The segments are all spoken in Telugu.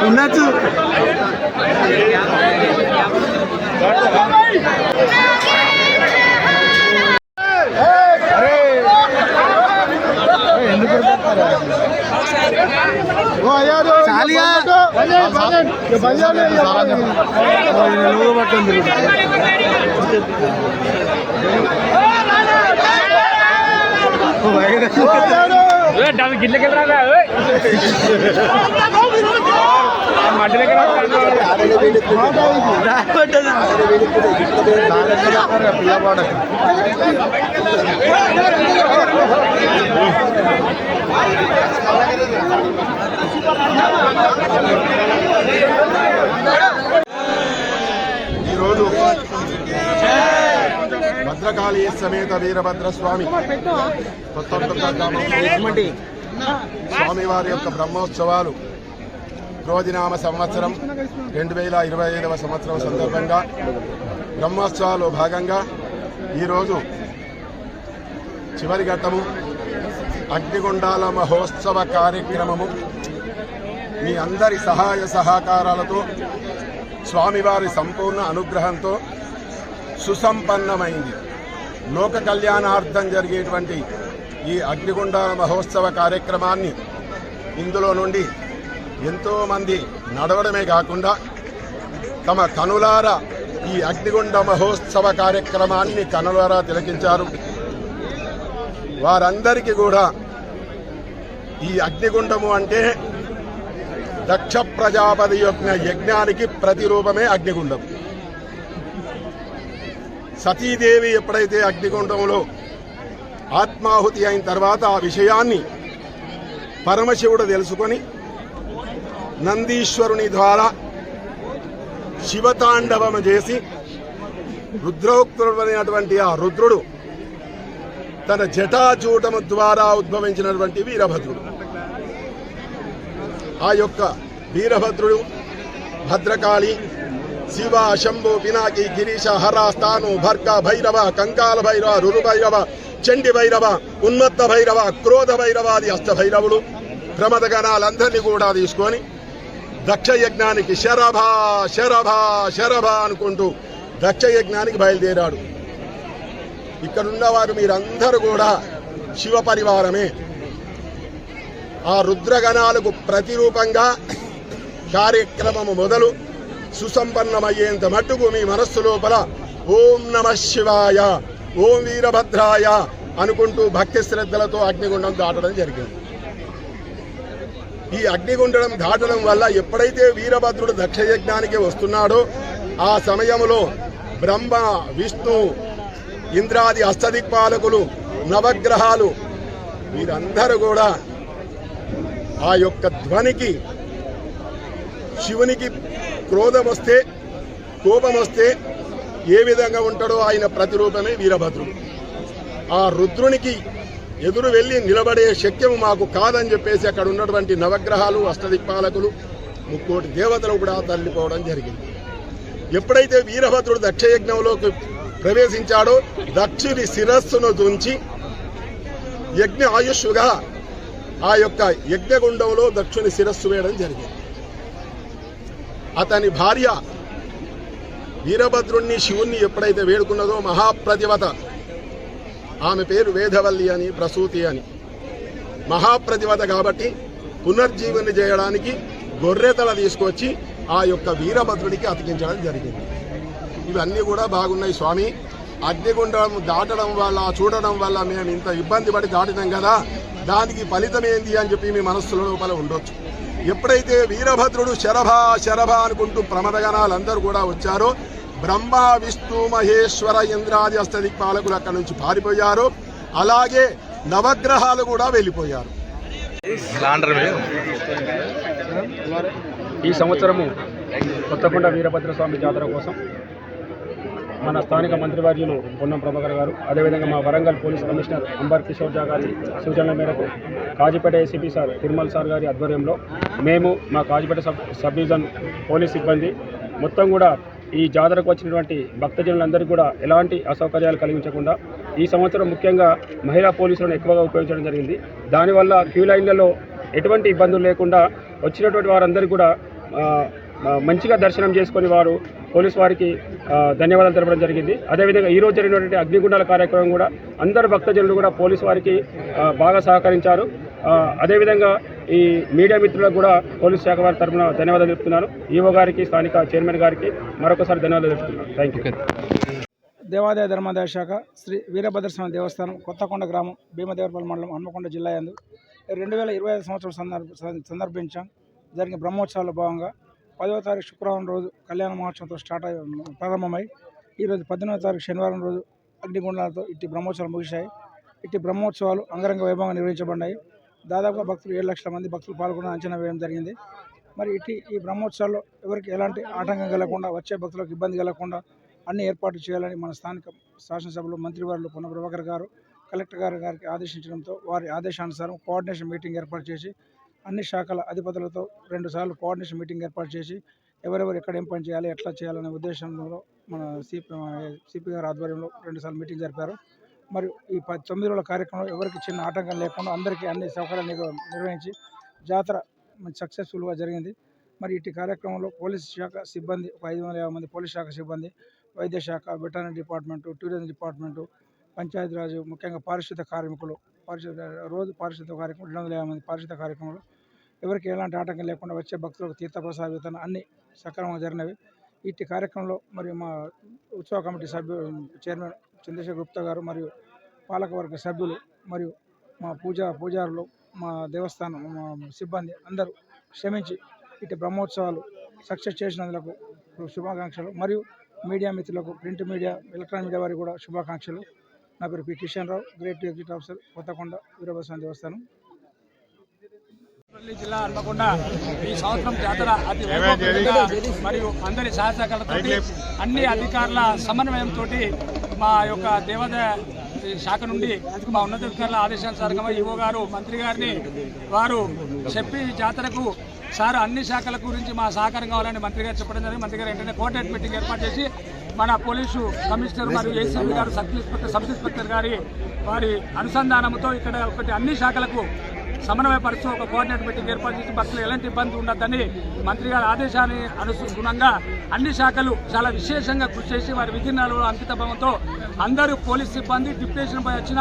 ఉండొచ్చు. ఈరోజు భద్రకాళీ సమేత వీరభద్రస్వామి స్వామివారి యొక్క బ్రహ్మోత్సవాలు క్రోధినామ సంవత్సరం 2025వ సంవత్సరం సందర్భంగా బ్రహ్మోత్సవాలు భాగంగా ఈరోజు చివరి ఘట్టము అగ్నిగుండాల మహోత్సవ కార్యక్రమము మీ అందరి సహాయ సహకారాలతో స్వామివారి సంపూర్ణ అనుగ్రహంతో సుసంపన్నమైంది. లోక కళ్యాణార్థం జరిగేటువంటి ఈ అగ్నిగుండాల మహోత్సవ కార్యక్రమాన్ని ఇందులో నుండి ఎంతోమంది నడవడమే కాకుండా తమ కనులారా ఈ అగ్నిగుండ మహోత్సవ కార్యక్రమాన్ని కనులారా తిలకించారు. వారందరికీ కూడా ఈ అగ్నిగుండము అంటే దక్ష ప్రజాపతి యొక్క యజ్ఞానికి ప్రతిరూపమే అగ్నిగుండం. సతీదేవి ఎప్పుడైతే అగ్నిగుండంలో ఆత్మాహుతి అయిన తర్వాత ఆ విషయాన్ని పరమశివుడు తెలుసుకొని నందీశ్వరుని ద్వారా శివతాండవము చేసి రుద్రోక్తుడైనటువంటి ఆ రుద్రుడు తన జటాచూటము ద్వారా ఉద్భవించినటువంటి వీరభద్రుడు. ఆ యొక్క వీరభద్రుడు భద్రకాళి, శివ, శంభు, పినాకి, గిరీశ, హర, స్థాను, భర్గ, భైరవ, కంకాల భైరవ, రురు భైరవ, చండి భైరవ, ఉన్మత్త భైరవ, క్రోధ భైరవాది అష్టభైరవులు ప్రమద గణాలందరినీ కూడా తీసుకొని దక్ష యజ్ఞానికి శరభ శరభ శరభ అనుకుంటూ దక్ష యజ్ఞానికి బయలుదేరాడు. ఇక్కడున్న వారు మీరందరూ కూడా శివ పరివారమే. ఆ రుద్రగణాలకు ప్రతిరూపంగా కార్యక్రమము మొదలు సుసంపన్నమయ్యేంత మట్టుకు మీ మనస్సు లోపల ఓం నమః శివాయ, ఓం వీరభద్రాయ అనుకుంటూ భక్తి శ్రద్ధలతో అగ్నిగుండం దాటడం జరిగింది. ఈ అగ్నిగుండం దాటడం వల్ల ఎప్పుడైతే వీరభద్రుడు దక్షయజ్ఞానికి వస్తున్నాడో ఆ సమయంలో బ్రహ్మ, విష్ణు, ఇంద్రాది అష్టదిక్పాలకులు, నవగ్రహాలు వీరందరూ కూడా ఆ యొక్క ధ్వనికి శివునికి క్రోధం వస్తే, కోపం వస్తే ఏ విధంగా ఉంటాడో ఆయన ప్రతిరూపమే వీరభద్రుడు. ఆ రుద్రునికి ఎదురు వెళ్ళి నిలబడే శక్యము మాకు కాదని చెప్పేసి అక్కడ ఉన్నటువంటి నవగ్రహాలు, అష్టదిక్పాలకులు, 3 దేవతలు కూడా తల్లిపోవడం జరిగింది. ఎప్పుడైతే వీరభద్రుడు దక్షయజ్ఞంలోకి ప్రవేశించాడో దక్షుని శిరస్సును తుంచి యజ్ఞ ఆయుష్గా ఆ యొక్క యజ్ఞగుండంలో దక్షుని శిరస్సు వేయడం జరిగింది. అతని భార్య వీరభద్రుణ్ణి, శివుణ్ణి ఎప్పుడైతే వేడుకున్నదో మహాప్రతివత, ఆమె పేరు వేదవల్లి అని, ప్రసూతి అని. మహాప్రతివత కాబట్టి పునర్జీవన చేయడానికి గొర్రెతల తీసుకొచ్చి ఆ యొక్క వీరభద్రుడికి అతికించడం జరిగింది. ఇవన్నీ కూడా బాగున్నాయి స్వామి. అగ్నిగుండం దాటడం వల్ల, చూడడం వల్ల మేము ఇంత ఇబ్బంది పడి దాటినాం కదా, దానికి ఫలితం ఏంది అని చెప్పి మీ మనస్సులో లోపల ఉండొచ్చు. ఎప్పుడైతే వీరభద్రుడు శరభ శరభ అనుకుంటూ ప్రమదగణాలందరూ కూడా వచ్చారో బ్రహ్మ, విష్ణు, మహేశ్వర, ఇంద్రాది అష్టదిక్పాలకులు అక్కడి నుంచి పారిపోయారు. అలాగే నవగ్రహాలు కూడా వెళ్ళిపోయారు. ఈ సంవత్సరము కొత్తకొండ వీరభద్రస్వామి జాతర కోసం మన స్థానిక మంత్రివర్యులు పొన్నం ప్రభాకర్ గారు, అదేవిధంగా మా వరంగల్ పోలీస్ కమిషనర్ అంబర్ కిషోర్ జా గారి సూచనల మేరకు Kazipet ACP sir Tirumal sir గారి ఆధ్వర్యంలో మేము మా కాజీపేట సబ్ డివిజన్ పోలీస్ సిబ్బంది మొత్తం కూడా ఈ జాతరకు వచ్చినటువంటి భక్తజనులందరికీ కూడా ఎలాంటి అసౌకర్యాలు కలిగించకుండా ఈ సంవత్సరం ముఖ్యంగా మహిళా పోలీసులను ఎక్కువగా ఉపయోగించడం జరిగింది. దానివల్ల క్యూ లైన్లలో ఎటువంటి ఇబ్బందులు లేకుండా వచ్చినటువంటి వారందరికీ కూడా మంచిగా దర్శనం చేసుకొని వారు పోలీసు వారికి ధన్యవాదాలు తెలపడం జరిగింది. అదేవిధంగా ఈరోజు జరిగినటువంటి అగ్నిగుండాల కార్యక్రమం కూడా అందరు భక్తజనులు కూడా పోలీసు వారికి బాగా సహకరించారు. అదేవిధంగా ఈ మీడియా మిత్రులకు కూడా పోలీసు శాఖ వారి తరఫున ధన్యవాదాలు చెప్తున్నాను. ఈవో గారికి, స్థానిక చైర్మన్ గారికి మరొకసారి ధన్యవాదాలు చెప్తున్నాను. Thank you. దేవాదాయ ధర్మాదాయ శాఖ శ్రీ వీరభద్రస్వామి దేవస్థానం కొత్తకొండ గ్రామం భీమదేవరపల్లి మండలం హన్మకొండ జిల్లా యందు 2025 సంవత్సరం సందర్భించాం జరిగిన బ్రహ్మోత్సవాల్లో భాగంగా 10వ తారీఖు శుక్రవారం రోజు కళ్యాణ మహోత్సవంతో ప్రారంభమై ఈరోజు 18వ తారీఖు శనివారం రోజు అగ్నిగుండాలతో ఇట్టి బ్రహ్మోత్సవాలు ముగిశాయి. ఇట్టి బ్రహ్మోత్సవాలు అంగరంగ వైభవంగా నిర్వహించబడ్డాయి. దాదాపుగా భక్తులు 7 లక్షల మంది భక్తులు పాల్గొన్న అంచనా వేయడం జరిగింది. మరి ఈ బ్రహ్మోత్సవాల్లో ఎవరికి ఎలాంటి ఆటంకం కలగకుండా, వచ్చే భక్తులకు ఇబ్బంది కలగకుండా అన్ని ఏర్పాట్లు చేయాలని మన స్థానిక శాసనసభలో మంత్రివర్యులు పొన్నం ప్రభాకర్ గారు కలెక్టర్ గారికి ఆదేశించడంతో వారి ఆదేశానుసారం కోఆర్డినేషన్ మీటింగ్ ఏర్పాటు చేసి అన్ని శాఖల అధిపతులతో 2 సార్లు కోఆర్డినేషన్ మీటింగ్ ఏర్పాటు చేసి ఎవరెవరు ఎక్కడ ఏం పని చేయాలి, ఎట్లా చేయాలనే ఉద్దేశంలో మన సిపి గారి ఆధ్వర్యంలో 2 సార్లు మీటింగ్ జరిపారు. మరియు ఈ 9 రోజుల కార్యక్రమంలో ఎవరికి చిన్న ఆటంకం లేకుండా అందరికీ అన్ని సౌకర్యాలు నిర్వహించి జాతర సక్సెస్ఫుల్గా జరిగింది. మరి ఇటు కార్యక్రమంలో పోలీస్ శాఖ సిబ్బంది ఒక 550 మంది పోలీస్ శాఖ సిబ్బంది, వైద్య శాఖ, veterinary department, tourism department, Panchayati Raj ముఖ్యంగా పారిశుద్ధ కార్మికులు రోజు పారిశుద్ధ కార్యక్రమం 250 మంది పారిశుద్ధ కార్యక్రమాలు ఎవరికి ఎలాంటి ఆటంకం లేకుండా వచ్చే భక్తులకు తీర్థప్రసాద వితరణ అన్ని సక్రమంగా జరిగినవి. ఇట్టి కార్యక్రమంలో మరియు మా ఉత్సవ కమిటీ సభ్యులు చైర్మన్ చంద్రశేఖర్ గుప్తా గారు మరియు పాలకవర్గ సభ్యులు మరియు మా పూజారులు మా దేవస్థానం మా సిబ్బంది అందరూ శ్రమించి ఇటు బ్రహ్మోత్సవాలు సక్సెస్ చేసినందుకు శుభాకాంక్షలు. మరియు మీడియా మిత్రులకు ప్రింట్ మీడియా ఎలక్ట్రానిక్ మీడియా వారికి కూడా శుభాకాంక్షలు. నా పేరు P Kishan Rao, great executive officer, Kothakonda Veerabhadraswamy దేవస్థానం. జిల్లా హన్మకొండ ఈ సంవత్సరం జాతర అతి వైభవంగా మరియు అందరి సహకారాలతో అన్ని అధికారుల సమన్వయంతో మా యొక్క దేవాదాయ శాఖ నుండి మా ఉన్నతాధికారుల ఆదేశానుసారంగా ఈవో గారు మంత్రి గారిని వారు చెప్పి జాతరకు సార్ అన్ని శాఖల గురించి మా సహకారం కావాలని మంత్రి గారు చెప్పడం జరిగింది. మంత్రి గారు వెంటనే కోఆర్డినేట్ మీటింగ్ ఏర్పాటు చేసి మన పోలీసు కమిషనర్ మరియు ఏసీపీ గారు సబ్ ఇన్స్పెక్టర్ గారి వారి అనుసంధానంతో ఇక్కడ ఒకటి అన్ని శాఖలకు సమన్వయపరుస్తూ ఒక కోఆర్డినేట్ మీటింగ్ ఏర్పాటు చేసి భక్తులు ఎలాంటి ఇబ్బంది ఉండద్దని మంత్రి గారి ఆదేశాన్ని అనుగుణంగా అన్ని శాఖలు చాలా విశేషంగా కృషి చేసి వారి విధి నిర్వహణలో అంకితభావంతో అందరూ పోలీస్ సిబ్బంది డిప్యూటేషన్పై వచ్చిన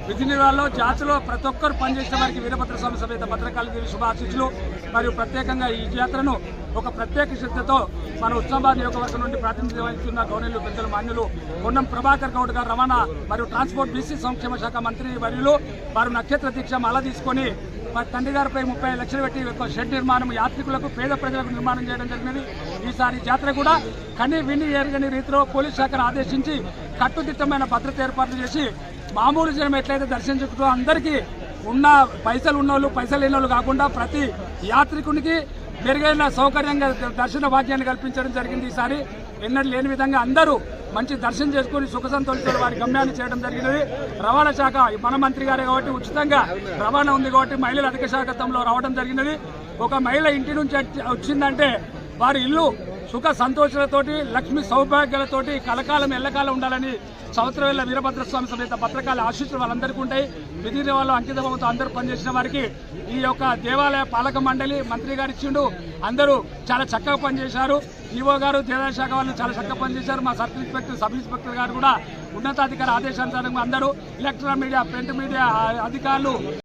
విధి నిర్వహణలో జాతరలో ప్రతి ఒక్కరు పనిచేసిన వారికి వీరభద్రస్వామి సమేత భద్రకాళి శుభాశీస్సులు. మరియు ప్రత్యేకంగా ఈ జాతరను ఒక ప్రత్యేక శ్రద్ధతో మన ఉస్మానాబాద్ నియోజకవర్గం నుండి ప్రాతినిధ్యం వహిస్తున్న గౌరవులు పెద్దలు మాన్యులు పొన్నం ప్రభాకర్ గౌడ్ గారు రవాణా మరియు ట్రాన్స్పోర్ట్ బీసీ సంక్షేమ శాఖ మంత్రి వర్యులు వారు నక్షత్ర దీక్ష మాల తీసుకొని వారి తండ్రి గారిపై 35 లక్షలు పెట్టి ఒక షెడ్ నిర్మాణం యాత్రికులకు పేద ప్రజలకు నిర్మాణం చేయడం జరిగినది. ఈసారి జాతర కూడా కని విని ఎరగని రీతిలో పోలీస్ శాఖను ఆదేశించి కట్టుదిట్టమైన భద్రత ఏర్పాట్లు చేసి మామూలు జనం ఎట్లయితే దర్శించుకుంటూ అందరికీ ఉన్న పైసలు ఉన్నోళ్ళు పైసలు లేనోళ్ళు కాకుండా ప్రతి యాత్రికునికి మెరుగైన సౌకర్యంగా దర్శన భాగ్యాన్ని కల్పించడం జరిగింది. ఈసారి ఎన్నడూ లేని విధంగా అందరూ మంచి దర్శనం చేసుకుని సుఖ సంతోషాలు వారి గమ్యాన్ని చేయడం జరిగినది. రవాణా శాఖ మన మంత్రి గారే కాబట్టి ఉచితంగా రవాణా ఉంది కాబట్టి మహిళల అధిక శాఖత్వంలో రావడం జరిగినది. ఒక మహిళ ఇంటి నుంచి వచ్చిందంటే వారి ఇల్లు సుఖ సంతోషాలతోటి లక్ష్మి సౌభాగ్యాలతోటి కలకాలం ఎల్లకాలం ఉండాలని సంవత్సరం వేళ వీరభద్రస్వామి సమేత భద్రకాళి ఆశీస్సులు వాళ్ళందరికీ ఉంటాయి. విధి వాళ్ళు అంకితభావంతో అందరూ పనిచేసిన వారికి ఈ యొక్క దేవాలయ పాలక మండలి మంత్రి గారు ఇచ్చిండు. అందరూ చాలా చక్కగా పనిచేశారు. ఈవో గారు దేవాదాయ శాఖ వాళ్ళు చాలా చక్కగా పనిచేశారు. మా సబ్ ఇన్స్పెక్టర్ సబ్ ఇన్స్పెక్టర్ గారు కూడా ఉన్నతాధికారి ఆదేశానుసారంగా అందరూ ఎలక్ట్రానిక్ మీడియా ప్రింట్ మీడియా అధికారులు